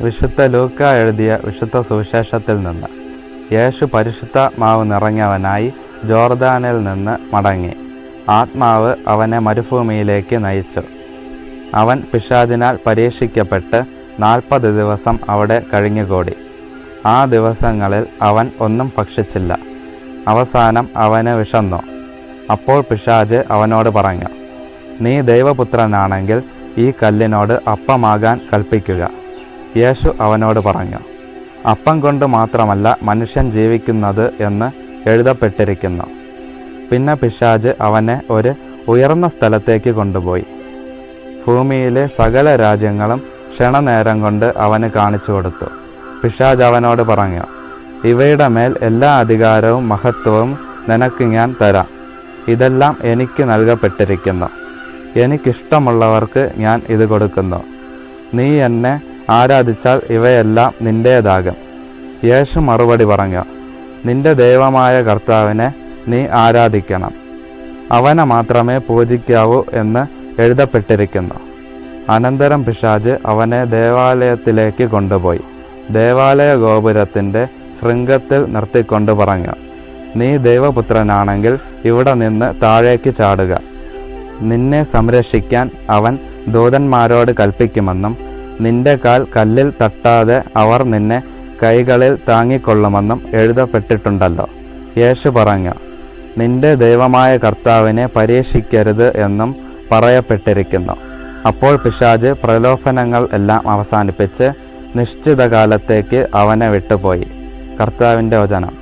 വിശുദ്ധ ലൂക്ക എഴുതിയ വിശുദ്ധ സുവിശേഷത്തിൽ നിന്ന്. യേശു പരിശുദ്ധാത്മാവ് നിറഞ്ഞവനായി ജോർദാനിൽ നിന്ന് മടങ്ങി. ആത്മാവ് അവനെ മരുഭൂമിയിലേക്ക് നയിച്ചു. അവൻ പിശാചിനാൽ പരീക്ഷിക്കപ്പെട്ട് 40 ദിവസം അവിടെ കഴിഞ്ഞുകൂടി. ആ ദിവസങ്ങളിൽ അവൻ ഒന്നും ഭക്ഷിച്ചില്ല. അവസാനം അവന് വിശന്നു. അപ്പോൾ പിശാച് അവനോട് പറഞ്ഞു, നീ ദൈവപുത്രനാണെങ്കിൽ ഈ കല്ലിനോട് അപ്പമാകാൻ കൽപ്പിക്കുക. യേശു അവനോട് പറഞ്ഞു, അപ്പം കൊണ്ട് മാത്രമല്ല മനുഷ്യൻ ജീവിക്കുന്നത് എന്ന് എഴുതപ്പെട്ടിരിക്കുന്നു. പിന്നെ പിശാച് അവനെ ഒരു ഉയർന്ന സ്ഥലത്തേക്ക് കൊണ്ടുപോയി. ഭൂമിയിലെ സകല രാജ്യങ്ങളും ക്ഷണനേരം കൊണ്ട് അവന് കാണിച്ചു കൊടുത്തു. പിശാച് അവനോട് പറഞ്ഞു, ഇവയുടെ മേൽ എല്ലാ അധികാരവും മഹത്വവും നിനക്ക് ഞാൻ തരാം. ഇതെല്ലാം എനിക്ക് നൽകപ്പെട്ടിരിക്കുന്നു. എനിക്കിഷ്ടമുള്ളവർക്ക് ഞാൻ ഇത് കൊടുക്കുന്നു. നീ എന്നെ ആരാധിച്ചാൽ ഇവയെല്ലാം നിന്റേതാകും. യേശു മറുപടി പറഞ്ഞു, നിന്റെ ദൈവമായ കർത്താവിനെ നീ ആരാധിക്കണം. അവനെ മാത്രമേ പൂജിക്കാവൂ എന്ന് എഴുതപ്പെട്ടിരിക്കുന്നു. അനന്തരം പിശാച് അവനെ ദേവാലയത്തിലേക്ക് കൊണ്ടുപോയി. ദേവാലയ ഗോപുരത്തിൻ്റെ ശൃംഗത്തിൽ നിർത്തിക്കൊണ്ട് പറഞ്ഞു, നീ ദൈവപുത്രനാണെങ്കിൽ ഇവിടെ നിന്ന് താഴേക്ക് ചാടുക. നിന്നെ സംരക്ഷിക്കാൻ അവൻ ദൂതന്മാരോട് കൽപ്പിക്കുമെന്നും നിന്റെ കാൽ കല്ലിൽ തട്ടാതെ അവർ നിന്നെ കൈകളിൽ താങ്ങിക്കൊള്ളുമെന്നും എഴുതപ്പെട്ടിട്ടുണ്ടല്ലോ. യേശു പറഞ്ഞു, നിന്റെ ദൈവമായ കർത്താവിനെ പരീക്ഷിക്കരുത് എന്നും പറയപ്പെട്ടിരിക്കുന്നു. അപ്പോൾ പിശാച് പ്രലോഭനങ്ങൾ എല്ലാം അവസാനിപ്പിച്ച് നിശ്ചിത കാലത്തേക്ക് അവനെ വിട്ടുപോയി. കർത്താവിൻ്റെ വചനം.